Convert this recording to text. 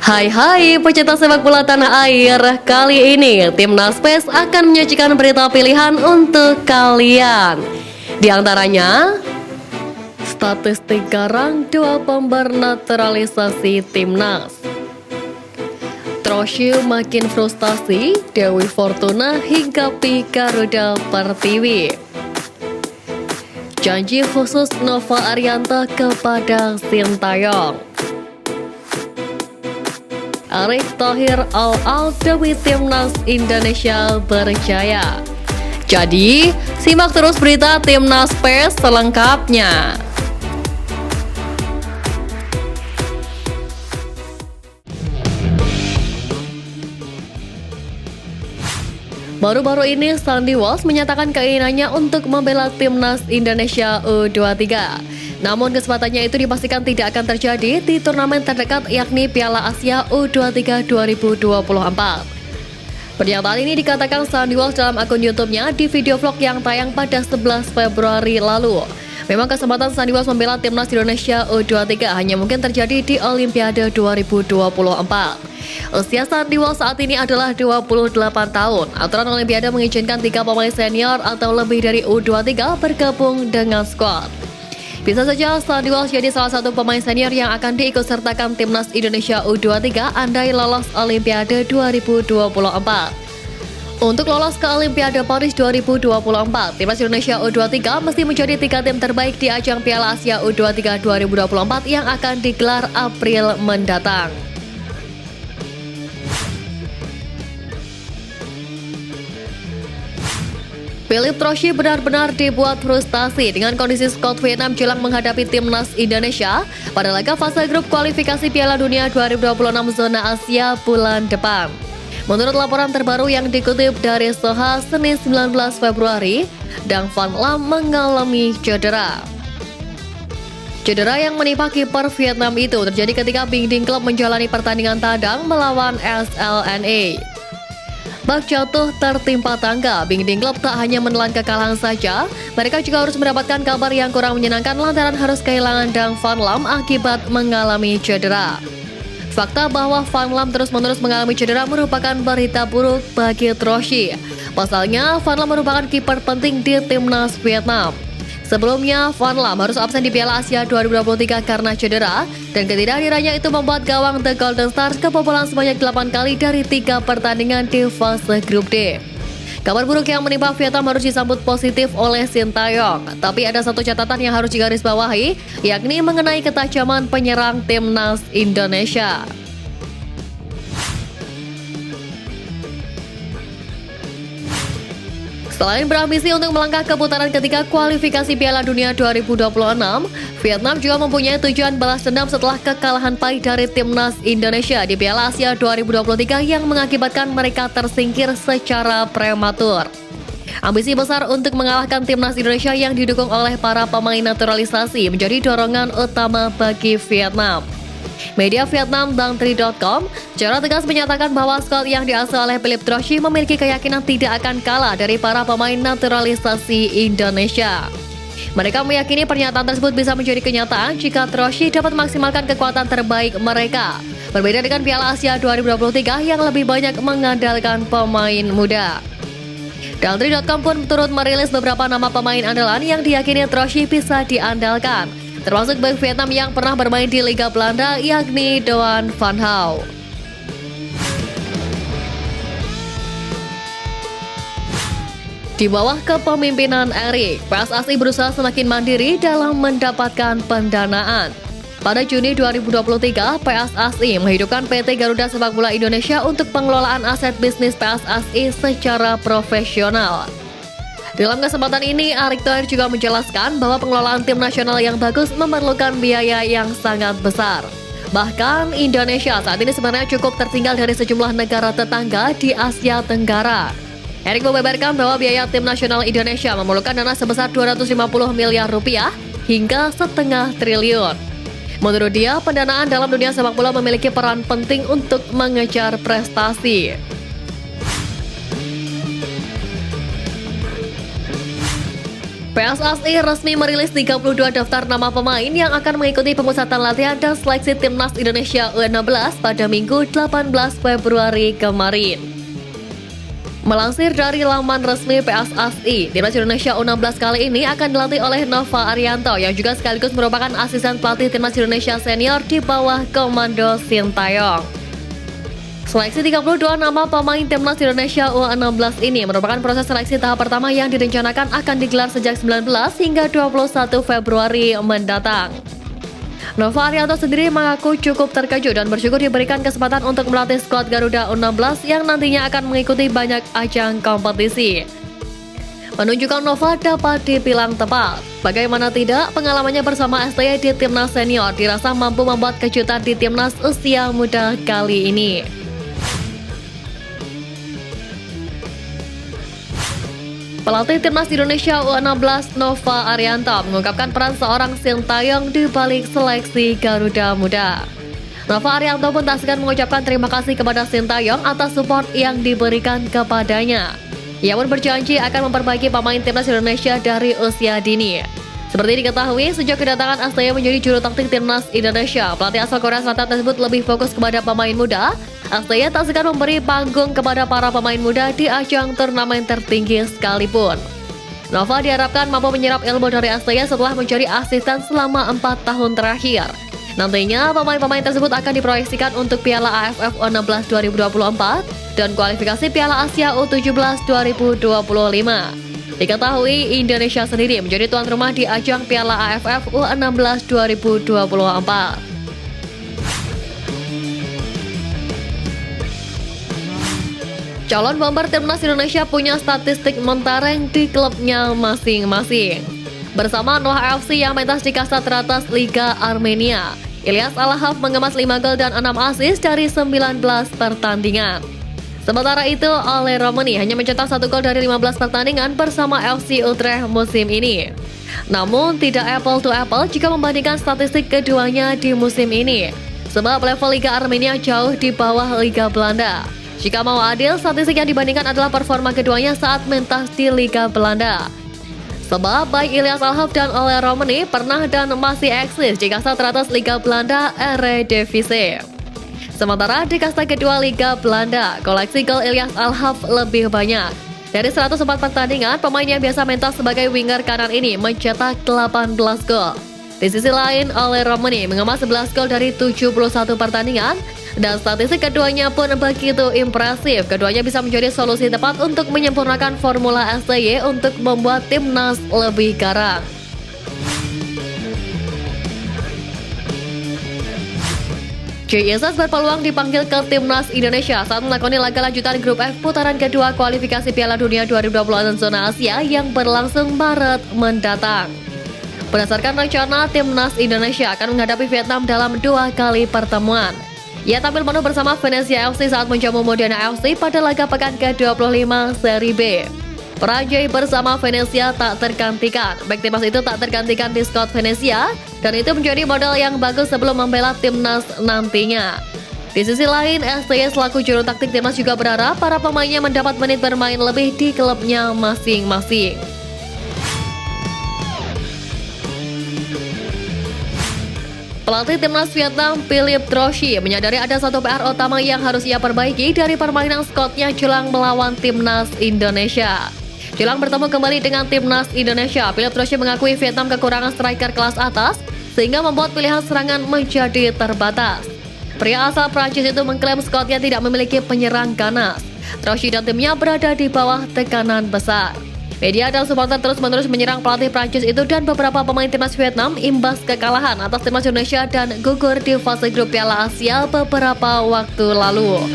Hai pecinta sepak bola tanah air. Kali ini Timnas PES akan menyajikan berita pilihan untuk kalian. Di antaranya statistik garang 2 pember naturalisasi Timnas, Troshi makin frustasi, Dewi Fortuna hinggapi Garuda Pertiwi, janji khusus Nova Arianta kepada Sintayong, Erick Thohir all out demi Timnas Indonesia berjaya. Jadi, simak terus berita Timnas PES selengkapnya. Baru-baru ini Sandy Walsh menyatakan keinginannya untuk membela Timnas Indonesia U23. Namun kesempatannya itu dipastikan tidak akan terjadi di turnamen terdekat yakni Piala Asia U23 2024. Pernyataan ini dikatakan Sandy Walsh dalam akun YouTube-nya di video vlog yang tayang pada 11 Februari lalu. Memang kesempatan Sandy Walsh membela Timnas Indonesia U23 hanya mungkin terjadi di Olimpiade 2024. Usia Sandy Walsh saat ini adalah 28 tahun. Aturan Olimpiade mengizinkan 3 pemain senior atau lebih dari U23 bergabung dengan skuad. Bisa saja Sandy Walsh jadi salah satu pemain senior yang akan diikutsertakan Timnas Indonesia U23 andai lolos Olimpiade 2024. Untuk lolos ke Olimpiade Paris 2024, Timnas Indonesia U23 mesti menjadi 3 tim terbaik di ajang Piala Asia U23 2024 yang akan digelar April mendatang. Philippe Troshi benar-benar dibuat frustasi dengan kondisi skuad Vietnam jelang menghadapi Timnas Indonesia pada laga fase grup kualifikasi Piala Dunia 2026 zona Asia bulan depan. Menurut laporan terbaru yang dikutip dari Soha Senin 19 Februari, Dang Van Lam mengalami cedera. Cedera yang menimpa kiper Vietnam itu terjadi ketika Binh Dinh Club menjalani pertandingan tandang melawan SLNA. Bak jatuh tertimpa tangga, Binh Dinh Club tak hanya menelan kekalahan saja, mereka juga harus mendapatkan kabar yang kurang menyenangkan lantaran harus kehilangan Dang Van Lam akibat mengalami cedera. Fakta bahwa Van Lam terus-menerus mengalami cedera merupakan berita buruk bagi Troshi. Pasalnya, Van Lam merupakan kiper penting di Timnas Vietnam. Sebelumnya, Van Lam harus absen di Piala Asia 2023 karena cedera, dan ketidakhadirannya itu membuat gawang The Golden Stars kebobolan sebanyak 8 kali dari 3 pertandingan di fase grup D. Kabar buruk yang menimpa Vietnam harus disambut positif oleh Sintayong, tapi ada satu catatan yang harus digarisbawahi, yakni mengenai ketajaman penyerang Timnas Indonesia. Selain berambisi untuk melangkah ke putaran ketiga kualifikasi Piala Dunia 2026, Vietnam juga mempunyai tujuan balas dendam setelah kekalahan pahit dari Timnas Indonesia di Piala Asia 2023 yang mengakibatkan mereka tersingkir secara prematur. Ambisi besar untuk mengalahkan Timnas Indonesia yang didukung oleh para pemain naturalisasi menjadi dorongan utama bagi Vietnam. Media Vietnam Dang3.com secara tegas menyatakan bahwa skuad yang diasuh oleh Philippe Troshi memiliki keyakinan tidak akan kalah dari para pemain naturalisasi Indonesia. Mereka meyakini pernyataan tersebut bisa menjadi kenyataan jika Troshi dapat memaksimalkan kekuatan terbaik mereka. Berbeda dengan Piala Asia 2023 yang lebih banyak mengandalkan pemain muda. Dang3.com pun turut merilis beberapa nama pemain andalan yang diyakini Troshi bisa diandalkan, termasuk bek Vietnam yang pernah bermain di Liga Belanda yakni Doan Van Hau. Di bawah kepemimpinan Erick, PSSI berusaha semakin mandiri dalam mendapatkan pendanaan. Pada Juni 2023, PSSI menghidupkan PT Garuda Sepak Bola Indonesia untuk pengelolaan aset bisnis PSSI secara profesional. Dalam kesempatan ini, Erick Thohir juga menjelaskan bahwa pengelolaan tim nasional yang bagus memerlukan biaya yang sangat besar. Bahkan Indonesia saat ini sebenarnya cukup tertinggal dari sejumlah negara tetangga di Asia Tenggara. Erick membeberkan bahwa biaya tim nasional Indonesia memerlukan dana sebesar 250 miliar rupiah hingga setengah triliun. Menurut dia, pendanaan dalam dunia sepak bola memiliki peran penting untuk mengejar prestasi. PSSI resmi merilis 32 daftar nama pemain yang akan mengikuti pemusatan latihan dan seleksi Timnas Indonesia U16 pada Minggu 18 Februari kemarin. Melansir dari laman resmi PSSI, Timnas Indonesia U16 kali ini akan dilatih oleh Nova Arianto yang juga sekaligus merupakan asisten pelatih Timnas Indonesia senior di bawah komando Sintayong. Seleksi 32 nama pemain Timnas Indonesia U16 ini merupakan proses seleksi tahap pertama yang direncanakan akan digelar sejak 19 hingga 21 Februari mendatang. Nova Arianto sendiri mengaku cukup terkejut dan bersyukur diberikan kesempatan untuk melatih skuad Garuda U16 yang nantinya akan mengikuti banyak ajang kompetisi. Penunjukan Nova dapat dibilang tepat. Bagaimana tidak, pengalamannya bersama STY di Timnas Senior dirasa mampu membuat kejutan di Timnas usia muda kali ini. Pelatih Timnas Indonesia U16 Nova Arianto mengungkapkan peran seorang Sintayong di balik seleksi Garuda Muda. Nova Arianto pun tak segan mengucapkan terima kasih kepada Sintayong atas support yang diberikan kepadanya. Ia pun berjanji akan memperbaiki pemain Timnas Indonesia dari usia dini. Seperti diketahui, sejak kedatangan STY menjadi juru taktik Timnas Indonesia, pelatih asal Korea Selatan tersebut lebih fokus kepada pemain muda. STY tak segan memberi panggung kepada para pemain muda di ajang turnamen tertinggi sekalipun. Nova diharapkan mampu menyerap ilmu dari STY setelah menjadi asisten selama 4 tahun terakhir. Nantinya, pemain-pemain tersebut akan diproyeksikan untuk Piala AFF U16 2024 dan kualifikasi Piala Asia U17 2025. Diketahui, Indonesia sendiri menjadi tuan rumah di ajang Piala AFF U16 2024. Calon bomber Timnas Indonesia punya statistik mentereng di klubnya masing-masing. Bersama Noah FC yang mentas di kasta teratas Liga Armenia, Ilyas Alhaf mengemas 5 gol dan 6 assist dari 19 pertandingan. Sementara itu, Ole Romani hanya mencetak 1 gol dari 15 pertandingan bersama FC Utrecht musim ini. Namun, tidak apple to apple jika membandingkan statistik keduanya di musim ini, sebab level Liga Armenia jauh di bawah Liga Belanda. Jika mau adil, statistik yang dibandingkan adalah performa keduanya saat mentas di Liga Belanda. Sebab baik Ilyas Alhaf dan Ole Romani pernah dan masih eksis di kasta teratas Liga Belanda Eredivisie. Sementara di kasta kedua Liga Belanda, koleksi gol Ilyas Alhaf lebih banyak. Dari 104 pertandingan, pemain yang biasa mentas sebagai winger kanan ini mencetak 18 gol. Di sisi lain, Ole Romani mengemas 11 gol dari 71 pertandingan, dan statistik keduanya pun begitu impresif. Keduanya bisa menjadi solusi tepat untuk menyempurnakan formula STY untuk membuat timnas lebih garang. JSS berpeluang dipanggil ke Timnas Indonesia saat melakoni laga lanjutan Grup F putaran kedua kualifikasi Piala Dunia 2026 zona Asia yang berlangsung Maret mendatang. Berdasarkan rencana, Timnas Indonesia akan menghadapi Vietnam dalam 2 kali pertemuan. Ia tampil penuh bersama Venezia FC saat menjamu Modena FC pada laga pekan ke-25 Seri B. Peranjai bersama Venezia tak tergantikan. Back timnas itu tak tergantikan di skuad Venezia, dan itu menjadi modal yang bagus sebelum membela timnas nantinya. Di sisi lain, STY selaku juru taktik timnas juga berharap para pemainnya mendapat menit bermain lebih di klubnya masing-masing. Pelatih timnas Vietnam Philippe Trochi menyadari ada satu PR utama yang harus ia perbaiki dari permainan skuadnya jelang melawan timnas Indonesia. Jelang bertemu kembali dengan timnas Indonesia, Philippe Trochi mengakui Vietnam kekurangan striker kelas atas sehingga membuat pilihan serangan menjadi terbatas. Pria asal Prancis itu mengklaim skuadnya tidak memiliki penyerang ganas. Trochi dan timnya berada di bawah tekanan besar. Media dan supporter terus-menerus menyerang pelatih Prancis itu dan beberapa pemain timnas Vietnam imbas kekalahan atas timnas Indonesia dan gugur di fase grup Piala Asia beberapa waktu lalu.